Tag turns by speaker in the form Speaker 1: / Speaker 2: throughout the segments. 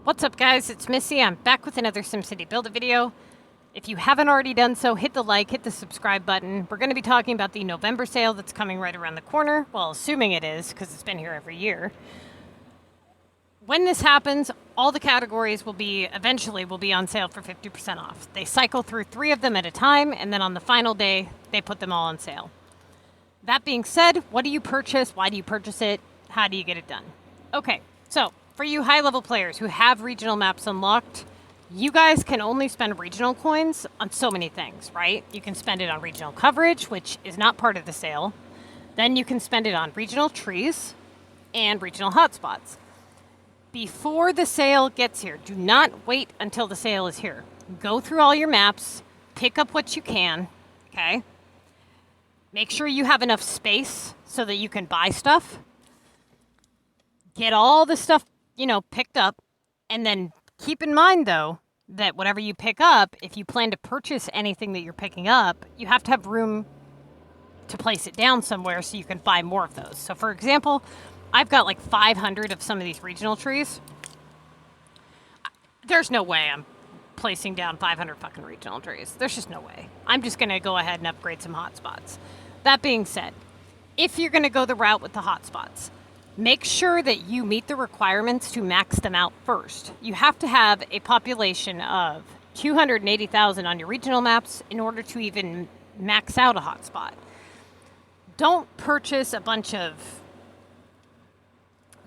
Speaker 1: What's up, guys? It's Missy. I'm back with another SimCity Build-It video. If you haven't already done so, hit the like, hit the subscribe button. We're going to be talking about the November sale that's coming right around the corner. Well, assuming it is, because it's been here every year. When this happens, all the categories eventually will be on sale for 50% off. They cycle through 3 of them at a time, and then on the final day, they put them all on sale. That being said, what do you purchase? Why do you purchase it? How do you get it done? Okay, so for you high-level players who have regional maps unlocked, you guys can only spend regional coins on so many things, right? You can spend it on regional coverage, which is not part of the sale. Then you can spend it on regional trees and regional hotspots. Before the sale gets here, do not wait until the sale is here. Go through all your maps, pick up what you can, okay? Make sure you have enough space so that you can buy stuff. Get all the stuff, picked up, and then keep in mind, though, that whatever you pick up, if you plan to purchase anything that you're picking up, you have to have room to place it down somewhere so you can buy more of those. So, for example, I've got like 500 of some of these regional trees. There's no way I'm placing down 500 fucking regional trees. There's just no way. I'm just going to go ahead and upgrade some hotspots. That being said, if you're going to go the route with the hotspots, make sure that you meet the requirements to max them out first. You have to have a population of 280,000 on your regional maps in order to even max out a hotspot. Don't purchase a bunch of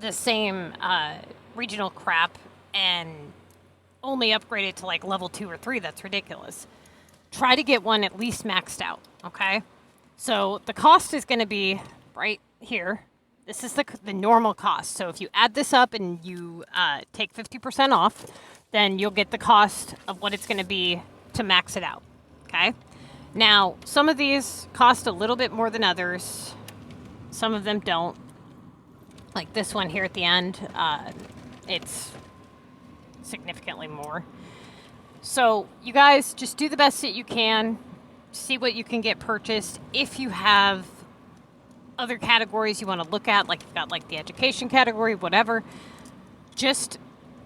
Speaker 1: the same regional crap and only upgrade it to like level 2 or 3. That's ridiculous. Try to get one at least maxed out, okay? So the cost is going to be right here. This is the normal cost. So if you add this up and you take 50% off, then you'll get the cost of what it's going to be to max it out, okay? Now, some of these cost a little bit more than others. Some of them don't. Like this one here at the end, it's significantly more. So you guys just do the best that you can. See what you can get purchased. If you have other categories you want to look at, like you've got like the education category, whatever, just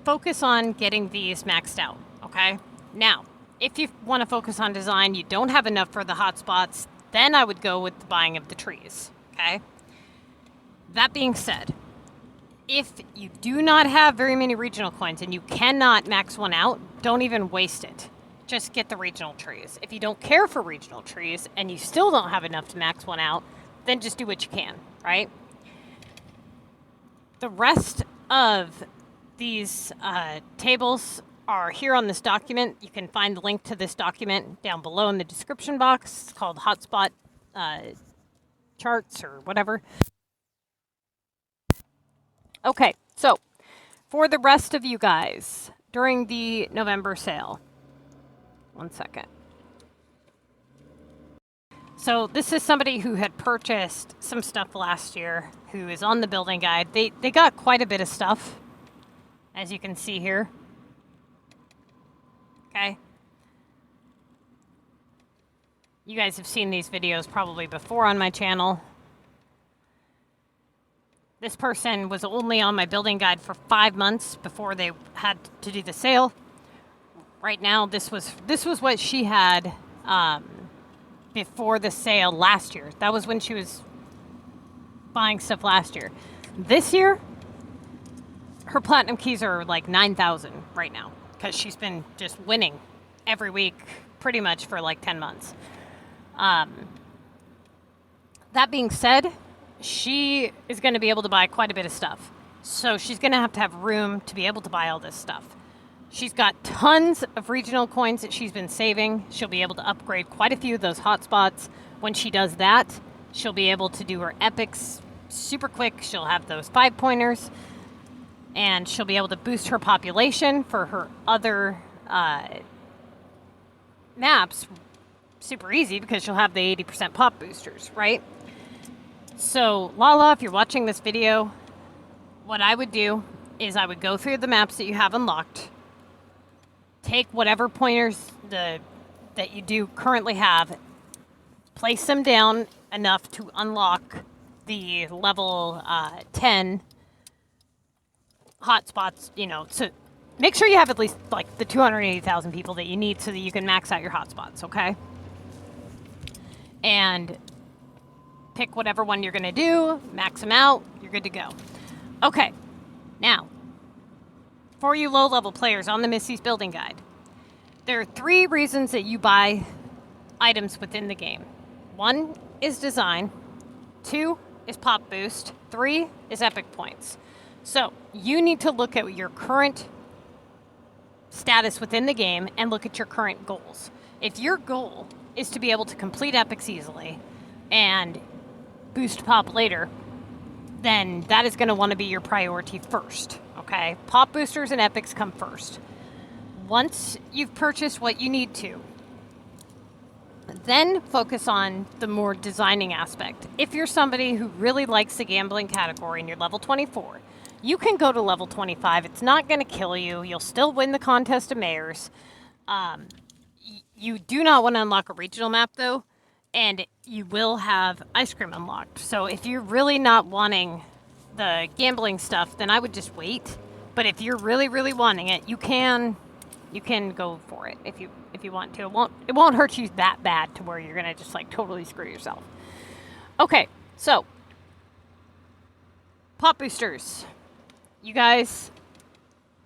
Speaker 1: focus on getting these maxed out, okay? Now, if you want to focus on design, you don't have enough for the hotspots, then I would go with the buying of the trees, okay? That being said, if you do not have very many regional coins and you cannot max one out, don't even waste it. Just get the regional trees. If you don't care for regional trees and you still don't have enough to max one out, then just do what you can, right? The rest of these tables are here on this document. You can find the link to this document down below in the description box. It's called Hotspot Charts or whatever. Okay, so for the rest of you guys, during the November sale, one second. So this is somebody who had purchased some stuff last year, who is on the building guide. They got quite a bit of stuff, as you can see here. Okay. You guys have seen these videos probably before on my channel. This person was only on my building guide for 5 months before they had to do the sale. Right now, this was what she had before the sale last year. That was when she was buying stuff last year. This year, her platinum keys are like 9,000 right now because she's been just winning every week pretty much for like 10 months. That being said, she is going to be able to buy quite a bit of stuff. So she's going to have room to be able to buy all this stuff. She's got tons of regional coins that she's been saving. She'll be able to upgrade quite a few of those hotspots. When she does that, she'll be able to do her epics super quick. She'll have those 5-pointers. And she'll be able to boost her population for her other maps super easy because she'll have the 80% pop boosters, right? So, Lala, if you're watching this video, what I would do is I would go through the maps that you have unlocked, take whatever pointers that you do currently have, place them down enough to unlock the level 10 hotspots, make sure you have at least like the 280,000 people that you need so that you can max out your hotspots, okay? And pick whatever one you're gonna do, max them out, you're good to go. Okay, now, for you low-level players on the Missy's Building Guide, there are 3 reasons that you buy items within the game. 1 is design, 2 is pop boost, 3 is epic points. So you need to look at your current status within the game and look at your current goals. If your goal is to be able to complete epics easily and boost pop later, then that is going to want to be your priority first, okay? Pop boosters and epics come first. Once you've purchased what you need to, then focus on the more designing aspect. If you're somebody who really likes the gambling category and you're level 24, you can go to level 25. It's not going to kill you. You'll still win the contest of mayors. You do not want to unlock a regional map, though, and you will have ice cream unlocked. So if you're really not wanting the gambling stuff, then I would just wait. But if you're really, really wanting it, you can go for it if you want to. It won't hurt you that bad to where you're gonna just like totally screw yourself. Okay, so pop boosters, you guys,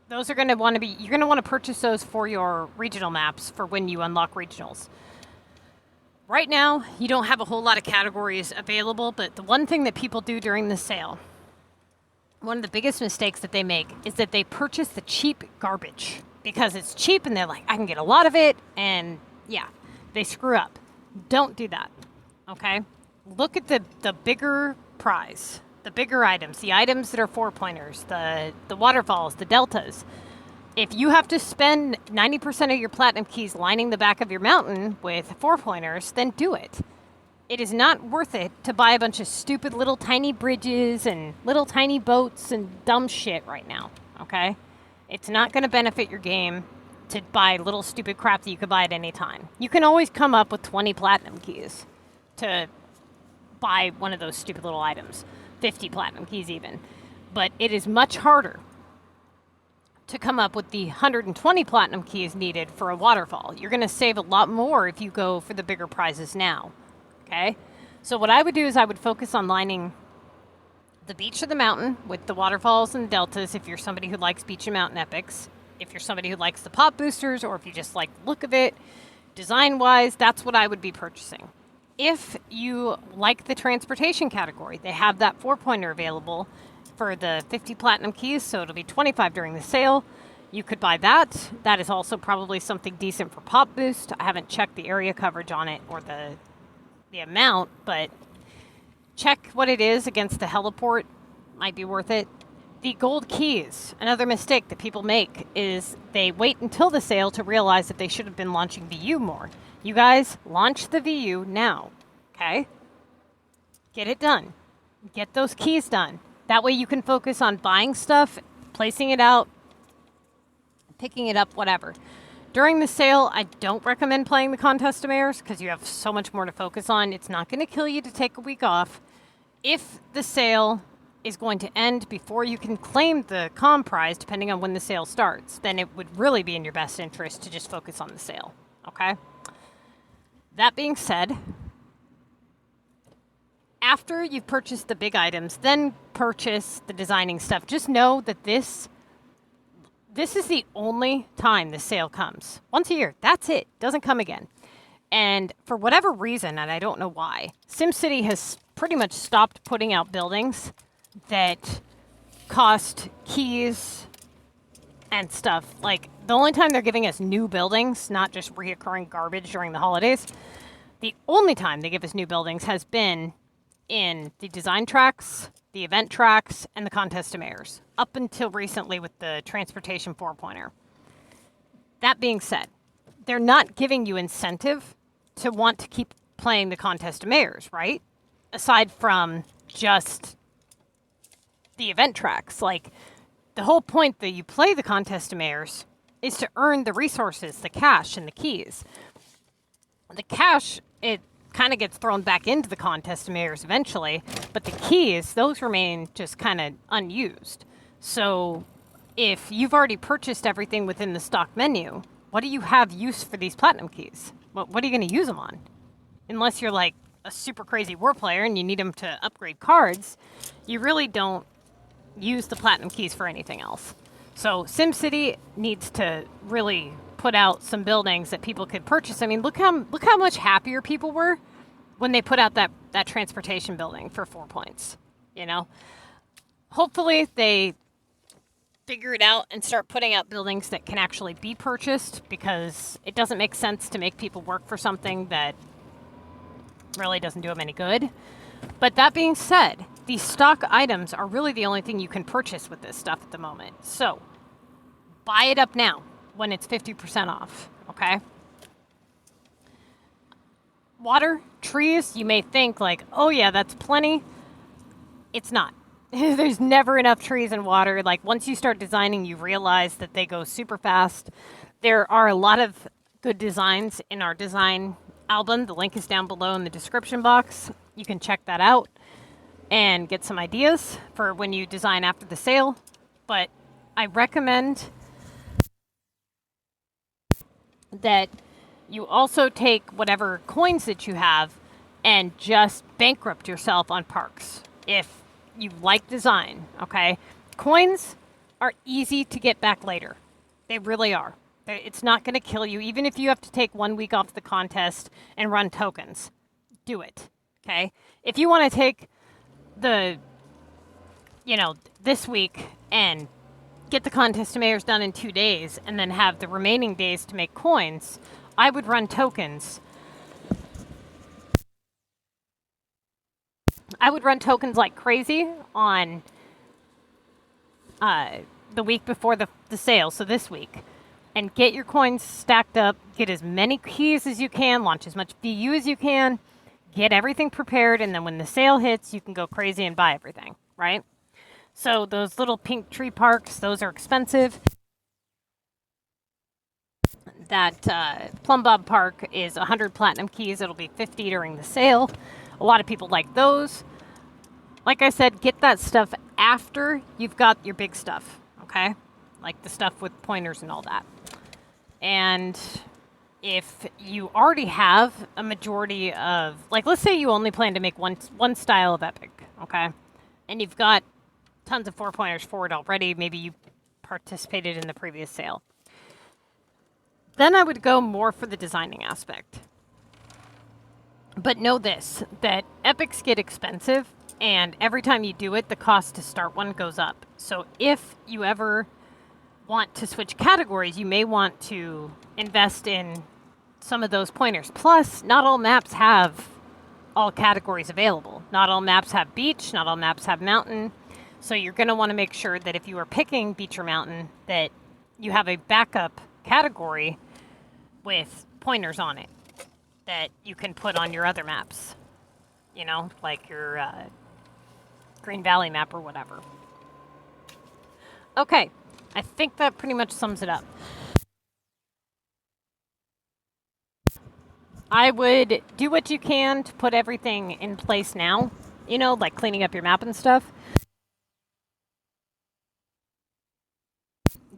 Speaker 1: those are gonna want to be. You're gonna want to purchase those for your regional maps for when you unlock regionals. Right now, you don't have a whole lot of categories available, but the one thing that people do during the sale, one of the biggest mistakes that they make is that they purchase the cheap garbage because it's cheap and they're like, I can get a lot of it, and yeah, they screw up. Don't do that, okay? Look at the bigger prize, the bigger items, the items that are 4-pointers, the waterfalls, the deltas. If you have to spend 90% of your platinum keys lining the back of your mountain with 4-pointers, then do it. It is not worth it to buy a bunch of stupid little tiny bridges and little tiny boats and dumb shit right now, okay? It's not going to benefit your game to buy little stupid crap that you could buy at any time. You can always come up with 20 platinum keys to buy one of those stupid little items, 50 platinum keys even. But it is much harder to come up with the 120 platinum keys needed for a waterfall. You're going to save a lot more if you go for the bigger prizes now, okay? So what I would do is I would focus on lining the beach or the mountain with the waterfalls and deltas if you're somebody who likes beach and mountain epics. If you're somebody who likes the pop boosters, or if you just like the look of it, design-wise, that's what I would be purchasing. If you like the transportation category, they have that 4-pointer available for the 50 platinum keys, so it'll be 25 during the sale. You could buy that. That is also probably something decent for pop boost. I haven't checked the area coverage on it or the amount, but check what it is against the heliport. Might be worth it. The gold keys, another mistake that people make is they wait until the sale to realize that they should have been launching VU more. You guys, launch the VU now, okay? Get it done. Get those keys done. That way you can focus on buying stuff, placing it out, picking it up, whatever. During the sale, I don't recommend playing the Contest of Mayors because you have so much more to focus on. It's not going to kill you to take a week off. If the sale is going to end before you can claim the comm prize, depending on when the sale starts, then it would really be in your best interest to just focus on the sale, okay? That being said, after you've purchased the big items, then purchase the designing stuff. Just know that this is the only time the sale comes. Once a year. That's it. Doesn't come again. And for whatever reason, and I don't know why, SimCity has pretty much stopped putting out buildings that cost keys and stuff. Like, the only time they're giving us new buildings, not just reoccurring garbage during the holidays, the only time they give us new buildings has been in the design tracks, the event tracks, and the Contest of Mayors, up until recently with the transportation 4-pointer. That being said, they're not giving you incentive to want to keep playing the Contest of Mayors, right? Aside from just the event tracks. Like, the whole point that you play the Contest of Mayors is to earn the resources, the cash, and the keys. The cash, it kind of gets thrown back into the Contest of Mayors eventually, but the keys, those remain just kind of unused. So if you've already purchased everything within the stock menu, what do you have use for these platinum keys? What are you going to use them on? Unless you're like a super crazy war player and you need them to upgrade cards, you really don't use the platinum keys for anything else. So SimCity needs to really put out some buildings that people could purchase. I mean, look how much happier people were when they put out that transportation building for 4 points. You know, hopefully they figure it out and start putting out buildings that can actually be purchased, because it doesn't make sense to make people work for something that really doesn't do them any good. But that being said, these stock items are really the only thing you can purchase with this stuff at the moment. So buy it up now when it's 50% off, okay? Water, trees, you may think like, oh yeah, that's plenty. It's not. There's never enough trees and water. Like, once you start designing, you realize that they go super fast. There are a lot of good designs in our design album. The link is down below in the description box. You can check that out and get some ideas for when you design after the sale. But I recommend that you also take whatever coins that you have and just bankrupt yourself on parks if you like design, okay? Coins are easy to get back later. They really are. It's not going to kill you. Even if you have to take 1 week off the contest and run tokens, do it, okay? If you want to take this week and get the contest to mayors done in 2 days and then have the remaining days to make coins, I would run tokens. I would run tokens like crazy on the week before the sale, so this week, and get your coins stacked up, get as many keys as you can, launch as much VU as you can, get everything prepared, and then when the sale hits, you can go crazy and buy everything, right? So those little pink tree parks, those are expensive. That Plum Bob Park is 100 platinum keys. It'll be 50 during the sale. A lot of people like those. Like I said, get that stuff after you've got your big stuff, okay? Like the stuff with pointers and all that. And if you already have a majority of, like, let's say you only plan to make one style of epic, okay? And you've got tons of 4-pointers for it already. Maybe you participated in the previous sale. Then I would go more for the designing aspect. But know this, that epics get expensive, and every time you do it, the cost to start one goes up. So if you ever want to switch categories, you may want to invest in some of those pointers. Plus, not all maps have all categories available. Not all maps have beach, not all maps have mountain. So you're going to want to make sure that if you are picking beach or mountain, that you have a backup category with pointers on it that you can put on your other maps, you know, like your Green Valley map or whatever. Okay, I think that pretty much sums it up. I would do what you can to put everything in place now, you know, like cleaning up your map and stuff.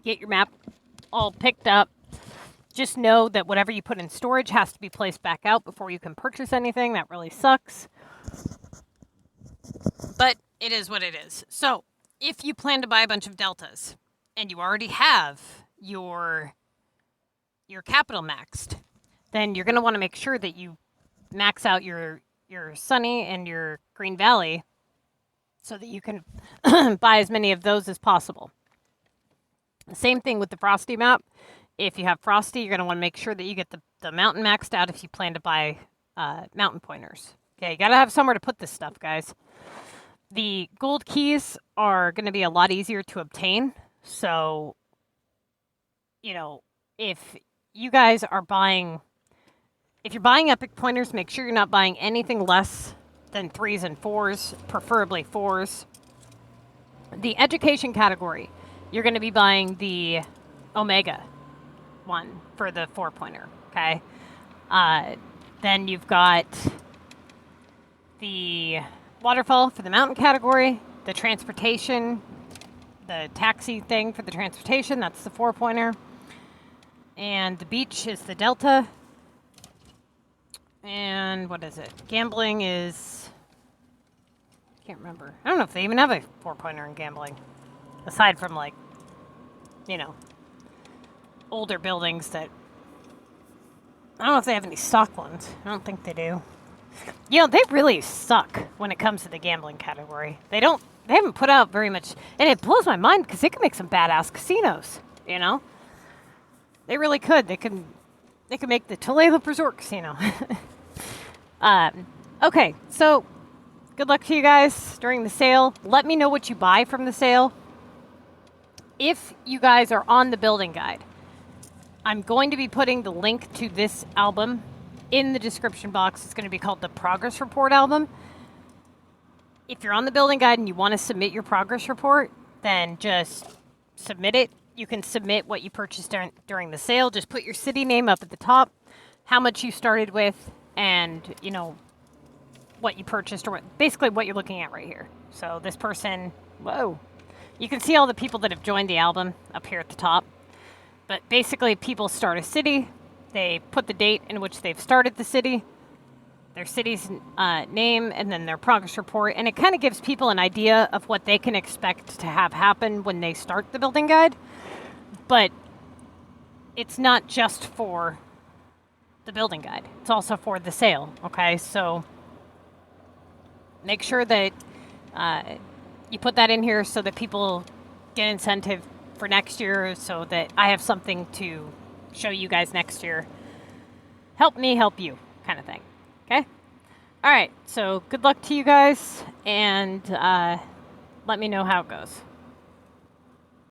Speaker 1: Get your map all picked up. Just know that whatever you put in storage has to be placed back out before you can purchase anything. That really sucks. But it is what it is. So if you plan to buy a bunch of deltas and you already have your capital maxed, then you're going to want to make sure that you max out your Sunny and your Green Valley so that you can buy as many of those as possible. Same thing with the Frosty map. If you have Frosty, you're going to want to make sure that you get the mountain maxed out if you plan to buy mountain pointers. Okay, you got to have somewhere to put this stuff, guys. The gold keys are going to be a lot easier to obtain. So, you know, if you guys are buying, if you're buying epic pointers, make sure you're not buying anything less than 3s and 4s, preferably 4s. The education category, you're going to be buying the Omega one for the 4-pointer, okay? Then you've got the waterfall for the mountain category, the transportation, the taxi thing for the transportation. That's the 4-pointer. And the beach is the delta. And what is it? Gambling is... can't remember. I don't know if they even have a 4-pointer in gambling. Aside from, like, you know, older buildings that... I don't know if they have any stock ones. I don't think they do. You know, they really suck when it comes to the gambling category. They haven't put out very much... And it blows my mind because they can make some badass casinos, you know? They really could. They could make the Tulalip Resort Casino. Okay, so good luck to you guys during the sale. Let me know what you buy from the sale. If you guys are on the building guide, I'm going to be putting the link to this album in the description box. It's going to be called the Progress Report album. If you're on the building guide and you want to submit your progress report, then just submit it. You can submit what you purchased during the sale. Just put your city name up at the top, how much you started with, and, you know, what you purchased, or basically what you're looking at right here. So this person, whoa. You can see all the people that have joined the album up here at the top. But basically, people start a city. They put the date in which they've started the city, their city's name, and then their progress report. And it kind of gives people an idea of what they can expect to have happen when they start the building guide. But it's not just for the building guide. It's also for the sale, okay? So make sure that you put that in here so that people get incentive for next year, so that I have something to show you guys next year. Help me help you kind of thing, okay? All right, so good luck to you guys, and let me know how it goes.